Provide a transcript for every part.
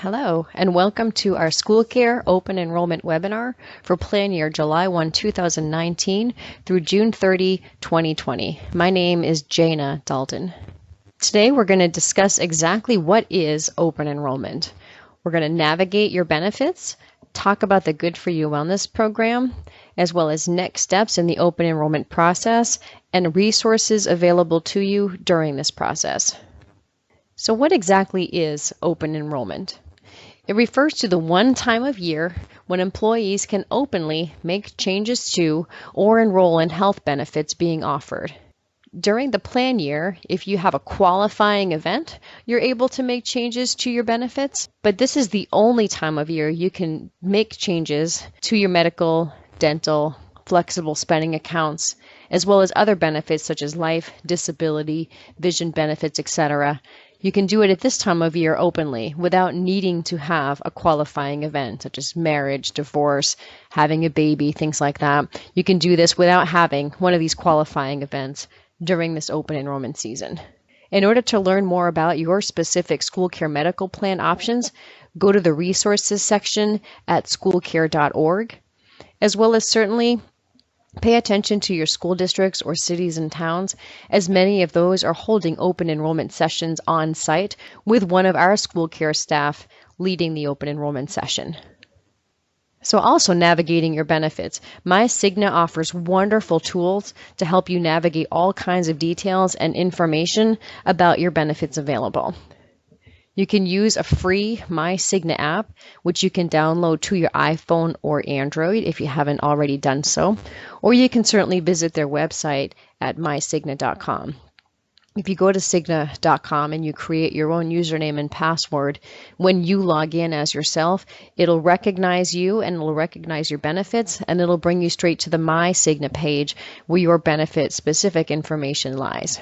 Hello, and welcome to our SchoolCare Open Enrollment webinar for plan year July 1, 2019 through June 30, 2020. My name is Jana Dalton. Today we're going to discuss exactly what is open enrollment. We're going to navigate your benefits, talk about the Good For You Wellness program, as well as next steps in the open enrollment process and resources available to you during this process. So what exactly is open enrollment? It refers to the one time of year when employees can openly make changes to or enroll in health benefits being offered. During the plan year, if you have a qualifying event, you're able to make changes to your benefits, but this is the only time of year you can make changes to your medical, dental, flexible spending accounts, as well as other benefits such as life, disability, vision benefits, etc. You can do it at this time of year openly without needing to have a qualifying event such as marriage, divorce, having a baby, things like that. You can do this without having one of these qualifying events during this open enrollment season. In order to learn more about your specific SchoolCare medical plan options, go to the resources section at schoolcare.org, as well as certainly pay attention to your school districts or cities and towns, as many of those are holding open enrollment sessions on site with one of our SchoolCare staff leading the open enrollment session. So also navigating your benefits. MyCigna offers wonderful tools to help you navigate all kinds of details and information about your benefits available. You can use a free MyCigna app, which you can download to your iPhone or Android if you haven't already done so, or you can certainly visit their website at mycigna.com. If you go to Cigna.com and you create your own username and password, when you log in as yourself, it'll recognize you and it'll recognize your benefits, and it'll bring you straight to the MyCigna page where your benefit-specific information lies.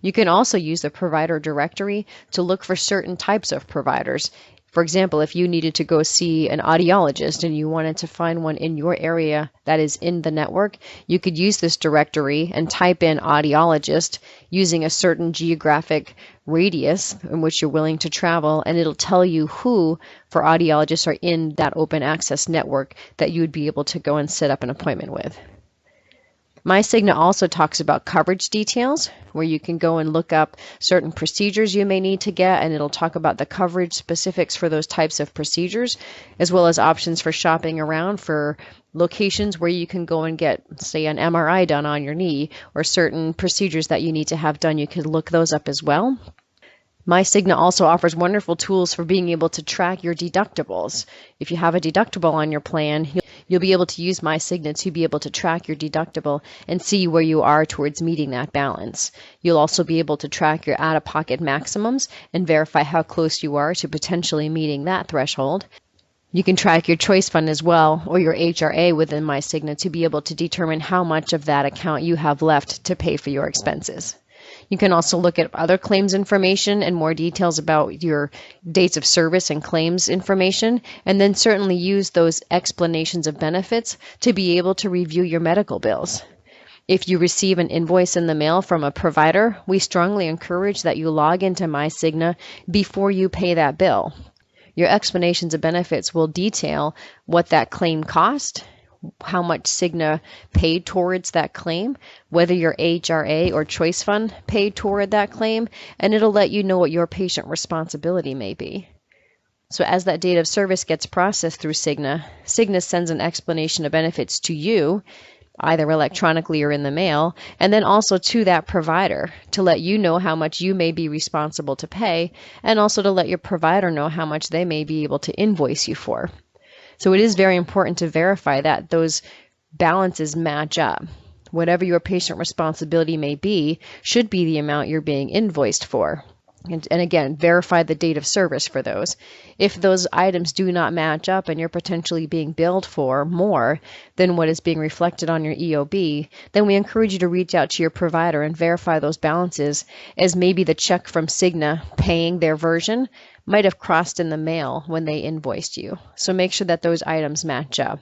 You can also use the provider directory to look for certain types of providers. For example, if you needed to go see an audiologist and you wanted to find one in your area that is in the network, you could use this directory and type in audiologist using a certain geographic radius in which you're willing to travel, and it'll tell you who for audiologists are in that open access network that you would be able to go and set up an appointment with. MyCigna also talks about coverage details, where you can go and look up certain procedures you may need to get, and it'll talk about the coverage specifics for those types of procedures, as well as options for shopping around for locations where you can go and get, say, an MRI done on your knee, or certain procedures that you need to have done. You can look those up as well. MyCigna also offers wonderful tools for being able to track your deductibles. If you have a deductible on your plan, you'll be able to use MyCigna to be able to track your deductible and see where you are towards meeting that balance. You'll also be able to track your out-of-pocket maximums and verify how close you are to potentially meeting that threshold. You can track your choice fund as well, or your HRA within MyCigna, to be able to determine how much of that account you have left to pay for your expenses. You can also look at other claims information and more details about your dates of service and claims information, and then certainly use those explanations of benefits to be able to review your medical bills. If you receive an invoice in the mail from a provider, we strongly encourage that you log into MyCigna before you pay that bill. Your explanations of benefits will detail what that claim cost, how much Cigna paid towards that claim, whether your HRA or choice fund paid toward that claim, and it'll let you know what your patient responsibility may be. So as that date of service gets processed through Cigna, Cigna sends an explanation of benefits to you, either electronically or in the mail, and then also to that provider to let you know how much you may be responsible to pay, and also to let your provider know how much they may be able to invoice you for. So it is very important to verify that those balances match up. Whatever your patient responsibility may be should be the amount you're being invoiced for. And again, verify the date of service for those. If those items do not match up and you're potentially being billed for more than what is being reflected on your EOB, then we encourage you to reach out to your provider and verify those balances, as maybe the check from Cigna paying their version might have crossed in the mail when they invoiced you. So make sure that those items match up.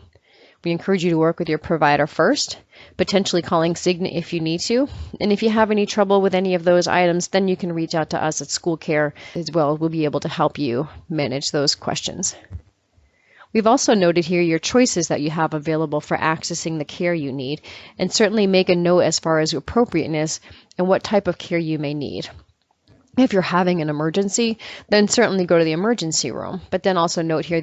We encourage you to work with your provider first, potentially calling Cigna if you need to. And if you have any trouble with any of those items, then you can reach out to us at SchoolCare as well. We'll be able to help you manage those questions. We've also noted here your choices that you have available for accessing the care you need, and certainly make a note as far as appropriateness and what type of care you may need. If you're having an emergency, then certainly go to the emergency room, but then also note here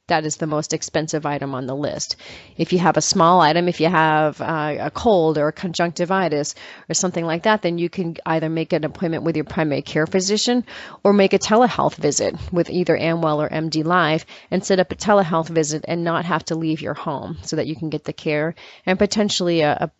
that is the most expensive item on the list. If you have a small item, if you have a cold or a conjunctivitis or something like that, then you can either make an appointment with your primary care physician or make a telehealth visit with either Amwell or MD Live and set up a telehealth visit and not have to leave your home so that you can get the care and potentially a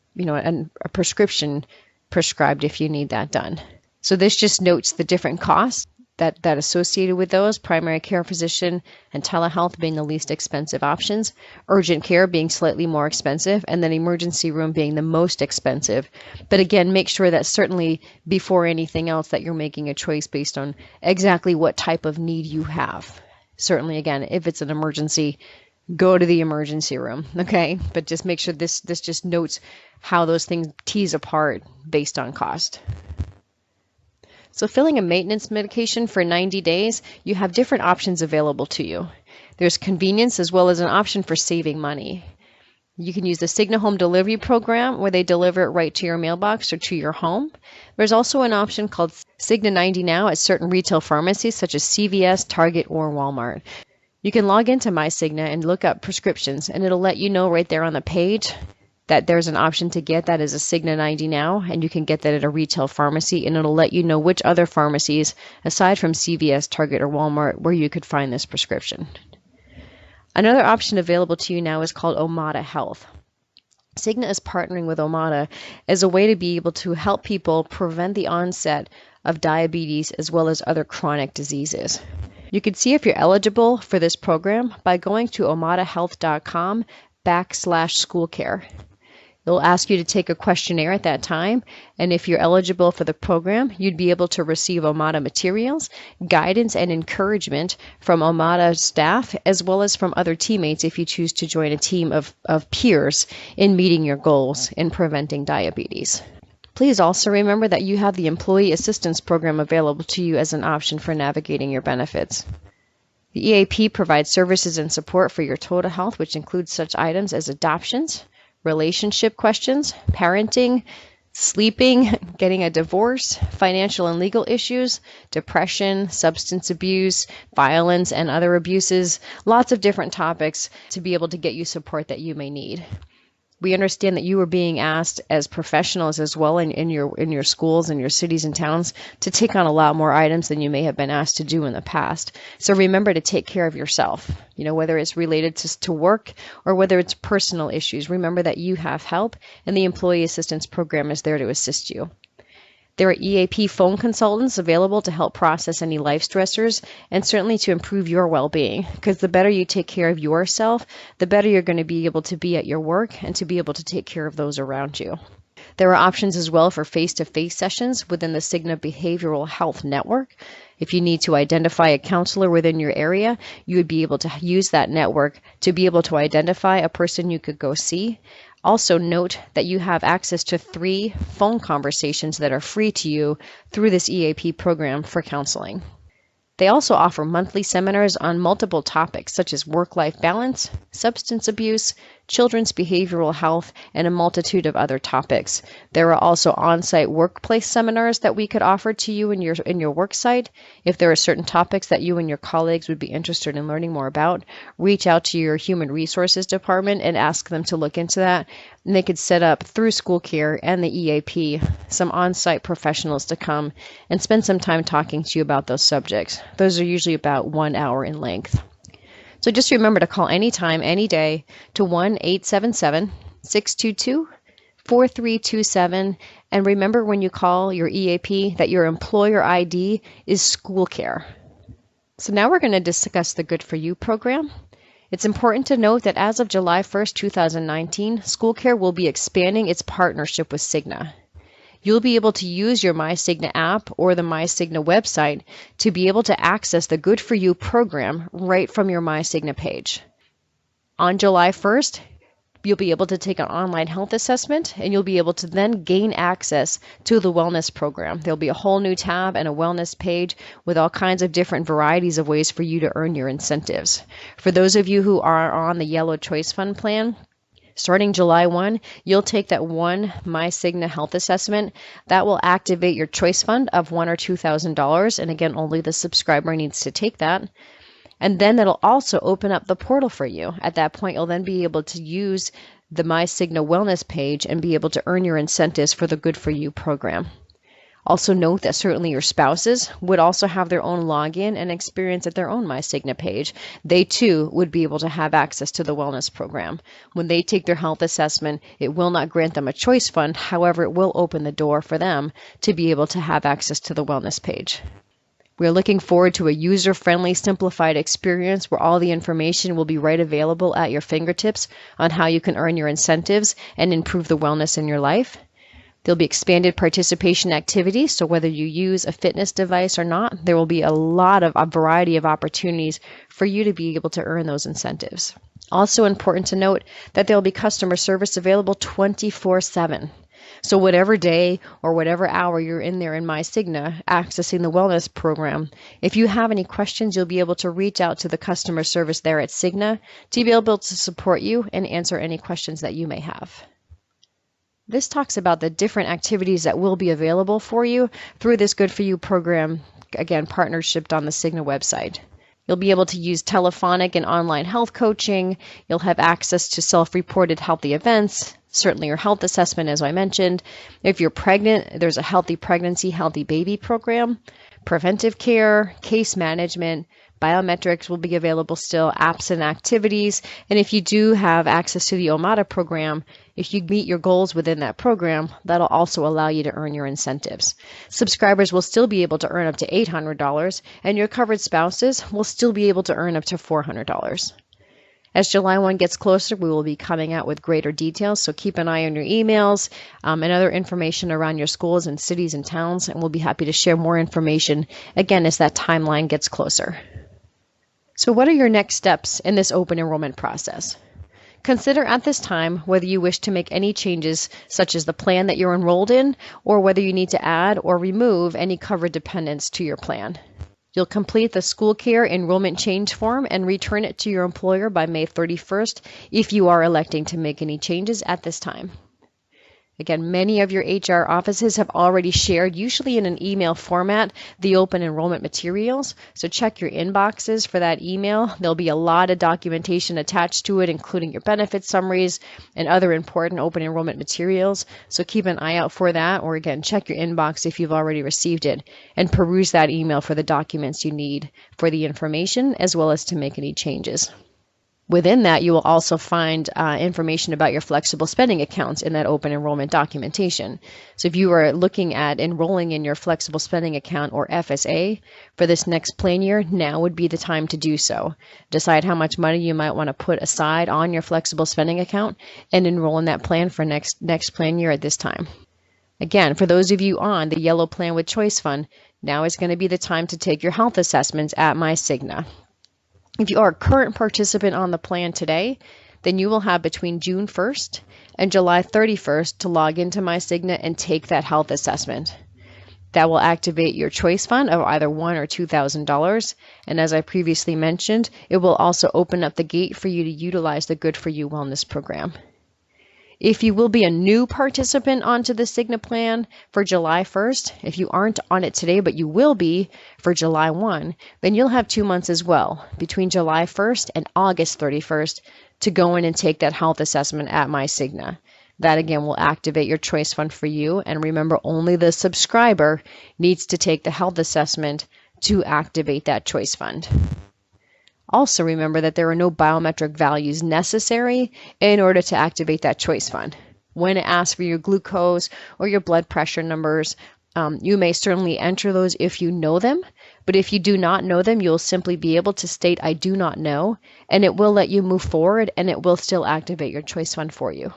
prescription prescribed if you need that done. So this just notes the different costs that associated with those, primary care physician and telehealth being the least expensive options, urgent care being slightly more expensive, and then emergency room being the most expensive. But again, make sure that certainly before anything else that you're making a choice based on exactly what type of need you have. Certainly, again, if it's an emergency, go to the emergency room, okay? But just make sure this just notes how those things tease apart based on cost. So filling a maintenance medication for 90 days, you have different options available to you. There's convenience as well as an option for saving money. You can use the Cigna Home Delivery Program where they deliver it right to your mailbox or to your home. There's also an option called Cigna 90 Now at certain retail pharmacies such as CVS, Target, or Walmart. You can log into MyCigna and look up prescriptions, and it'll let you know right there on the page that there's an option to get that is a Cigna 90 Now, and you can get that at a retail pharmacy, and it'll let you know which other pharmacies, aside from CVS, Target, or Walmart, where you could find this prescription. Another option available to you now is called Omada Health. Cigna is partnering with Omada as a way to be able to help people prevent the onset of diabetes as well as other chronic diseases. You can see if you're eligible for this program by going to omadahealth.com/SchoolCare. It'll ask you to take a questionnaire at that time, and if you're eligible for the program, you'd be able to receive Omada materials, guidance, and encouragement from Omada staff, as well as from other teammates if you choose to join a team of peers in meeting your goals in preventing diabetes. Please also remember that you have the Employee Assistance Program available to you as an option for navigating your benefits. The EAP provides services and support for your total health, which includes such items as adoptions, relationship questions, parenting, sleeping, getting a divorce, financial and legal issues, depression, substance abuse, violence, and other abuses, lots of different topics to be able to get you support that you may need. We understand that you are being asked as professionals as well in your schools and your cities and towns to take on a lot more items than you may have been asked to do in the past. So remember to take care of yourself, whether it's related to work or whether it's personal issues. Remember that you have help and the Employee Assistance Program is there to assist you. There are EAP phone consultants available to help process any life stressors and certainly to improve your well-being, because the better you take care of yourself, the better you're going to be able to be at your work and to be able to take care of those around you. There are options as well for face-to-face sessions within the Cigna Behavioral Health Network. If you need to identify a counselor within your area, you would be able to use that network to be able to identify a person you could go see. Also note that you have access to 3 phone conversations that are free to you through this EAP program for counseling. They also offer monthly seminars on multiple topics such as work-life balance, substance abuse, children's behavioral health, and a multitude of other topics. There are also on-site workplace seminars that we could offer to you in your work site. If there are certain topics that you and your colleagues would be interested in learning more about, reach out to your human resources department and ask them to look into that. And they could set up through SchoolCare and the EAP some on-site professionals to come and spend some time talking to you about those subjects. Those are usually about 1 hour in length. So just remember to call anytime, any day to 1-877-622-4327. And remember when you call your EAP that your employer ID is SchoolCare. So now we're going to discuss the Good For You program. It's important to note that as of July 1st, 2019, SchoolCare will be expanding its partnership with Cigna. You'll be able to use your MyCigna app or the MyCigna website to be able to access the Good For You program right from your MyCigna page. On July 1st, You'll be able to take an online health assessment, and you'll be able to then gain access to the wellness program. There'll be a whole new tab and a wellness page with all kinds of different varieties of ways for you to earn your incentives. For those of you who are on the Yellow Choice Fund plan, starting July 1, you'll take that one MyCigna health assessment. That will activate your choice fund of $1,000 or $2,000. And again, only the subscriber needs to take that. And then that'll also open up the portal for you. At that point, you'll then be able to use the MyCigna wellness page and be able to earn your incentives for the Good For You program. Also note that certainly your spouses would also have their own login and experience at their own MyCigna page. They too would be able to have access to the wellness program. When they take their health assessment, it will not grant them a choice fund. However, it will open the door for them to be able to have access to the wellness page. We're looking forward to a user-friendly, simplified experience where all the information will be right available at your fingertips on how you can earn your incentives and improve the wellness in your life. There'll be expanded participation activities, so whether you use a fitness device or not, there will be a variety of opportunities for you to be able to earn those incentives. Also important to note that there will be customer service available 24/7. So whatever day or whatever hour you're in there in MyCigna accessing the wellness program, if you have any questions, you'll be able to reach out to the customer service there at Cigna to be able to support you and answer any questions that you may have. This talks about the different activities that will be available for you through this Good For You program, again, partnershiped on the Cigna website. You'll be able to use telephonic and online health coaching. You'll have access to self-reported healthy events, certainly your health assessment, as I mentioned. If you're pregnant, there's a healthy pregnancy, healthy baby program, preventive care, case management, biometrics will be available still, apps and activities. And if you do have access to the OMADA program, if you meet your goals within that program, that'll also allow you to earn your incentives. Subscribers will still be able to earn up to $800, and your covered spouses will still be able to earn up to $400. As July 1 gets closer, we will be coming out with greater details, so keep an eye on your emails and other information around your schools and cities and towns, and we'll be happy to share more information, again, as that timeline gets closer. So what are your next steps in this open enrollment process? Consider at this time whether you wish to make any changes, such as the plan that you're enrolled in, or whether you need to add or remove any covered dependents to your plan. You'll complete the SchoolCare enrollment change form and return it to your employer by May 31st if you are electing to make any changes at this time. Again, many of your HR offices have already shared, usually in an email format, the open enrollment materials. So check your inboxes for that email. There'll be a lot of documentation attached to it, including your benefit summaries and other important open enrollment materials. So keep an eye out for that, or again, check your inbox if you've already received it and peruse that email for the documents you need for the information as well as to make any changes. Within that, you will also find information about your flexible spending accounts in that open enrollment documentation. So if you are looking at enrolling in your flexible spending account or FSA for this next plan year, now would be the time to do so. Decide how much money you might want to put aside on your flexible spending account and enroll in that plan for next plan year at this time. Again, for those of you on the Yellow Plan with Choice Fund, now is going to be the time to take your health assessments at MyCigna. If you are a current participant on the plan today, then you will have between June 1st and July 31st to log into MyCigna and take that health assessment. That will activate your choice fund of either $1,000 or $2,000. And as I previously mentioned, it will also open up the gate for you to utilize the Good For You Wellness program. If you will be a new participant onto the Cigna plan for July 1st, if you aren't on it today, but you will be for July 1, then you'll have 2 months as well, between July 1st and August 31st, to go in and take that health assessment at MyCigna. That again will activate your choice fund for you. And remember, only the subscriber needs to take the health assessment to activate that choice fund. Also remember that there are no biometric values necessary in order to activate that choice fund. When it asks for your glucose or your blood pressure numbers, you may certainly enter those if you know them, but if you do not know them, you'll simply be able to state, "I do not know," and it will let you move forward and it will still activate your choice fund for you.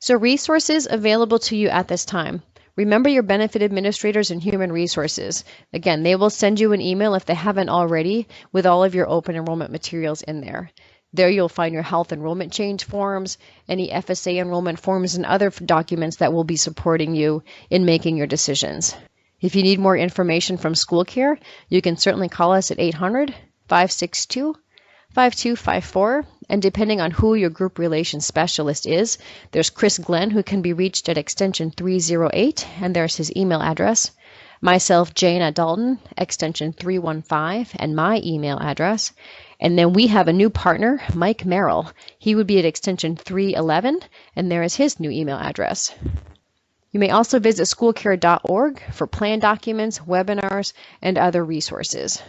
So resources available to you at this time. Remember your benefit administrators and human resources. Again, they will send you an email if they haven't already with all of your open enrollment materials in there. There you'll find your health enrollment change forms, any FSA enrollment forms, and other documents that will be supporting you in making your decisions. If you need more information from SchoolCare, you can certainly call us at 800-562-5254. And depending on who your group relations specialist is, there's Chris Glenn, who can be reached at extension 308, and there's his email address. Myself, Jana Dalton, extension 315, and my email address. And then we have a new partner, Mike Merrill. He would be at extension 311, and there is his new email address. You may also visit schoolcare.org for plan documents, webinars, and other resources.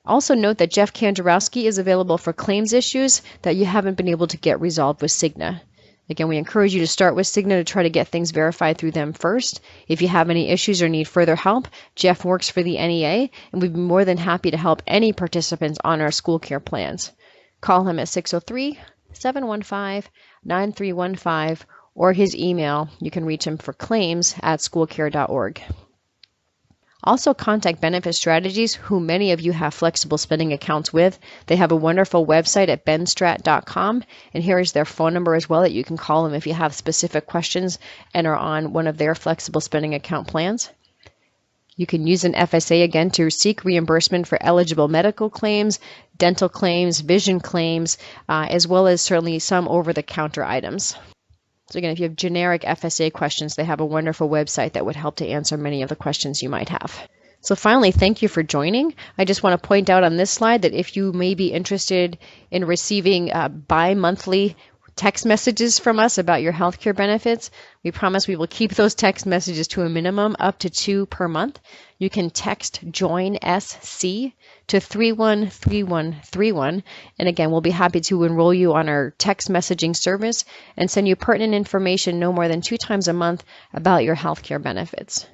Also note that Jeff Kanjarowski is available for claims issues that you haven't been able to get resolved with Cigna. Again, we encourage you to start with Cigna to try to get things verified through them first. If you have any issues or need further help, Jeff works for the NEA, and we'd be more than happy to help any participants on our SchoolCare plans. Call him at 603-715-9315, or his email. You can reach him for claims at schoolcare.org. Also contact Benefit Strategies, who many of you have flexible spending accounts with. They have a wonderful website at benstrat.com, and here is their phone number as well that you can call them if you have specific questions and are on one of their flexible spending account plans. You can use an FSA again to seek reimbursement for eligible medical claims, dental claims, vision claims, as well as certainly some over-the-counter items. So again, if you have generic FSA questions, they have a wonderful website that would help to answer many of the questions you might have. So finally, thank you for joining. I just want to point out on this slide that if you may be interested in receiving bi-monthly text messages from us about your healthcare benefits, we promise we will keep those text messages to a minimum up to 2 per month. You can text JOIN SC to 313131, and again, we'll be happy to enroll you on our text messaging service and send you pertinent information no more than 2 times a month about your healthcare benefits.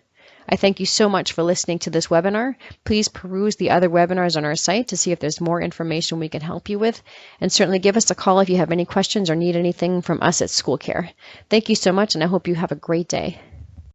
I thank you so much for listening to this webinar. Please peruse the other webinars on our site to see if there's more information we can help you with, and certainly give us a call if you have any questions or need anything from us at SchoolCare. Thank you so much, and I hope you have a great day.